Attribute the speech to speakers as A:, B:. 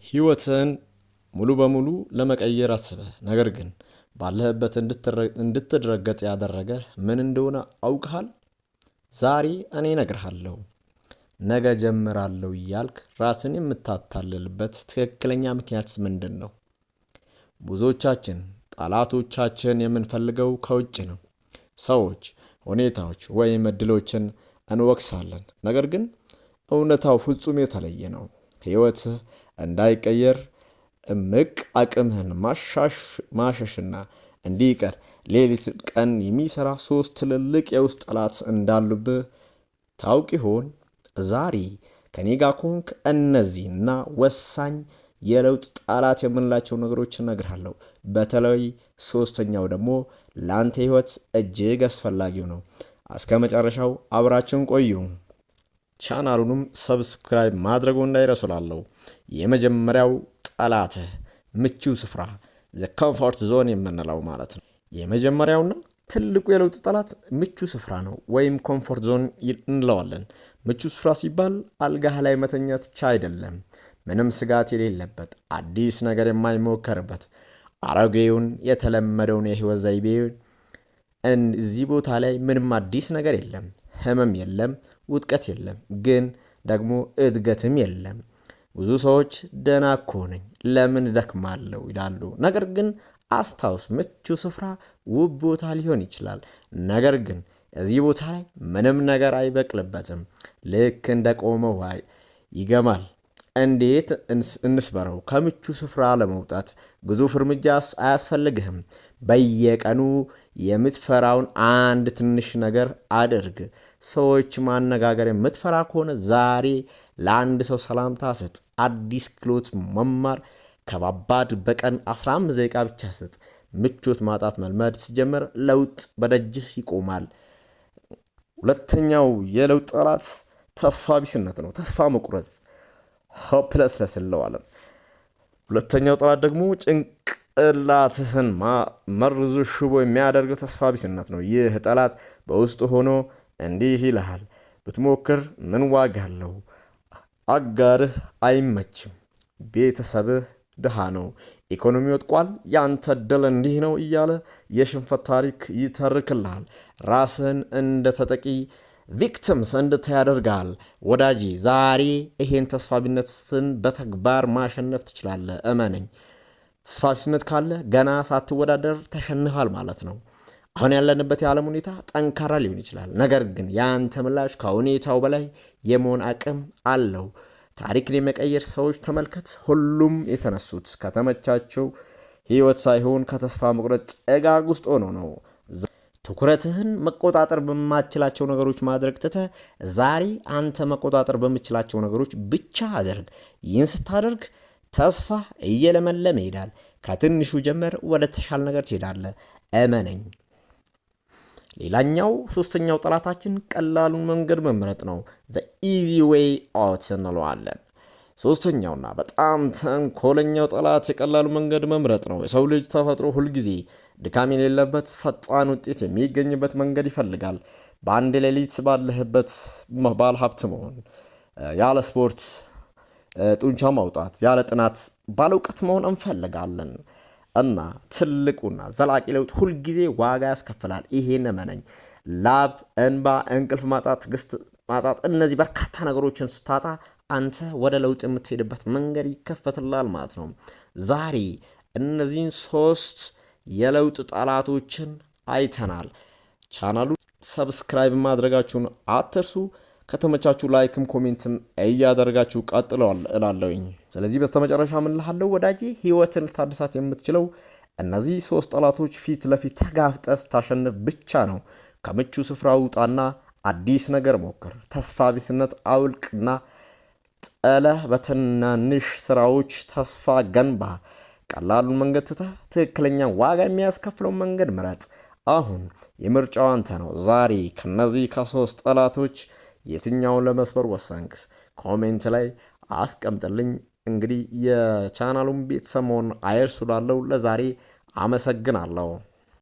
A: ህይወትን ሙሉ በሙሉ ለመቀየር አስበህ ነገር ግን ባለህበት እንድትረገጥ ያደረገ ምን እንደሆነ አውቀሃል? ዛሬ እኔ እነግርሃለሁ። ነገ ጀምራለሁ እያልክ ራስን የምታታልልበት ትክክለኛ ምክንያት ምንድን ነው? ብዙዎቻችን ጠላቶቻችን የምንፈልገው ከውጭ ነው። ሰዎች፣ ሁኔታዎች ወይም እድሎችን እንወቅሳለን። ነገር ግን እውነታው ፍጹም የተለየ ነው። ህይወትህ እንዳይቀየር እምቅ አቅምህን ማሸሽና እንዲቀር ሌሊት ቀን የሚሰራ ሶስት ትልልቅ የውስጥ ጠላት እንዳሉብህ ታውቅ ይሆን? ዛሬ ከኔ ጋር ከሆንክ እነዚህና ወሳኝ የለውጥ ጠላት የምንላቸው ነገሮችን እነግርሃለሁ። በተለይ ሶስተኛው ደግሞ ለአንተ ህይወት እጅግ አስፈላጊው ነው። እስከ መጨረሻው አብራችን ቆዩ። ቻናሉንም ሰብስክራይብ ማድረጉ እንዳይረሱላለሁ። የመጀመሪያው ጠላትህ ምቹ ስፍራ ዘ ኮምፎርት ዞን የምንለው ማለት ነው። የመጀመሪያውና ትልቁ የለውጥ ጠላት ምቹ ስፍራ ነው ወይም ኮምፎርት ዞን እንለዋለን። ምቹ ስፍራ ሲባል አልጋህ ላይ መተኛት ብቻ አይደለም። ምንም ስጋት የሌለበት፣ አዲስ ነገር የማይሞከርበት፣ አሮጌውን የተለመደውን የህይወት ዘይቤውን እዚህ ቦታ ላይ ምንም አዲስ ነገር የለም። ህመም የለም፣ ውጥቀት የለም፣ ግን ደግሞ እድገትም የለም። ብዙ ሰዎች ደህና እኮ ነኝ ለምን እደክማለሁ ይላሉ። ነገር ግን አስታውስ፣ ምቹ ስፍራ ውብ ቦታ ሊሆን ይችላል። ነገር ግን እዚህ ቦታ ላይ ምንም ነገር አይበቅልበትም። ልክ እንደ ቆመ ውሃ ይገማል። እንዴት እንስበረው? ከምቹ ስፍራ ለመውጣት ግዙፍ እርምጃ አያስፈልግህም። በየቀኑ የምትፈራውን አንድ ትንሽ ነገር አድርግ። ሰዎች ማነጋገር የምትፈራ ከሆነ ዛሬ ለአንድ ሰው ሰላምታ ስጥ። አዲስ ክህሎት መማር ከባባድ በቀን 15 ደቂቃ ብቻ ስጥ። ምቾት ማጣት መልመድ ሲጀምር ለውጥ በደጅህ ይቆማል። ሁለተኛው የለውጥ ጠላት ተስፋ ቢስነት ነው። ተስፋ መቁረጥ ሆፕለስነስ እንለዋለን። ሁለተኛው ጠላት ደግሞ ጭንቅላትህን መርዙ ሽቦ የሚያደርገው ተስፋ ቢስነት ነው። ይህ ጠላት በውስጥ ሆኖ እንዲህ ይልሃል፣ ብትሞክር ምን ዋጋ አለው? አጋርህ አይመችም፣ ቤተሰብህ ድሃ ነው፣ ኢኮኖሚ ወጥቋል፣ ያንተ ዕድል እንዲህ ነው እያለ የሽንፈት ታሪክ ይተርክልሃል። ራስህን እንደ ተጠቂ ቪክቲምስ እንድታይ ያደርጋል። ወዳጄ ዛሬ ይሄን ተስፋቢነትን በተግባር ማሸነፍ ትችላለህ። እመነኝ። ተስፋቢነት ካለ ገና ሳትወዳደር ተሸንፋል ማለት ነው። አሁን ያለንበት የዓለም ሁኔታ ጠንካራ ሊሆን ይችላል። ነገር ግን ያንተ ምላሽ ከሁኔታው በላይ የመሆን አቅም አለው። ታሪክን የመቀየር ሰዎች ተመልከት። ሁሉም የተነሱት ከተመቻቸው ህይወት ሳይሆን ከተስፋ መቁረጥ ጭጋግ ውስጥ ሆኖ ነው። ትኩረትህን መቆጣጠር በማትችላቸው ነገሮች ማድረግ ትተህ ዛሬ አንተ መቆጣጠር በምትችላቸው ነገሮች ብቻ አድርግ። ይህን ስታደርግ ተስፋ እየለመለመ ይሄዳል። ከትንሹ ጀመር፣ ወደ ተሻለ ነገር ትሄዳለህ። እመነኝ። ሌላኛው ሶስተኛው ጠላታችን ቀላሉን መንገድ መምረጥ ነው። ዘ ኢዚ ዌይ አውት እንለዋለን። ሶስተኛውና በጣም ተንኮለኛው ጠላት የቀላሉ መንገድ መምረጥ ነው። የሰው ልጅ ተፈጥሮ ሁልጊዜ ድካም የሌለበት ፈጣን ውጤት የሚገኝበት መንገድ ይፈልጋል። በአንድ ሌሊት ባለህበት ባለ ሀብት መሆን፣ ያለ ስፖርት ጡንቻ ማውጣት፣ ያለ ጥናት ባለ እውቀት መሆን እንፈልጋለን። እና ትልቁና ዘላቂ ለውጥ ሁልጊዜ ዋጋ ያስከፍላል። ይሄን እመነኝ። ላብ፣ እንባ፣ እንቅልፍ ማጣት፣ ትዕግስት ማጣት፣ እነዚህ በርካታ ነገሮችን ስታጣ አንተ ወደ ለውጥ የምትሄድበት መንገድ ይከፈትላል ማለት ነው። ዛሬ እነዚህን ሶስት የለውጥ ጠላቶችን አይተናል። ቻናሉ ሰብስክራይብ ማድረጋችሁን አትርሱ። ከተመቻችሁ ላይክም ኮሜንትም እያደረጋችሁ ቀጥለዋል እላለሁኝ። ስለዚህ በስተመጨረሻ ምን እልሃለሁ ወዳጄ፣ ህይወትን ልታድሳት የምትችለው እነዚህ ሶስት ጠላቶች ፊት ለፊት ተጋፍጠህ ታሸንፍ ብቻ ነው። ከምቹ ስፍራ ውጣና አዲስ ነገር ሞክር። ተስፋ ቢስነት አውልቅና ጥለህ በትናንሽ ስራዎች ተስፋ ገንባ። ቀላሉን መንገድ ትተህ ትክክለኛ ዋጋ የሚያስከፍለው መንገድ ምረጥ። አሁን የምርጫው አንተ ነው። ዛሬ ከነዚህ ከሶስት ጠላቶች የትኛውን ለመስበር ወሰንክ? ኮሜንት ላይ አስቀምጥልኝ። እንግዲህ የቻናሉን ቤተሰብ መሆን አይርሱ። ላለው ለዛሬ አመሰግናለሁ።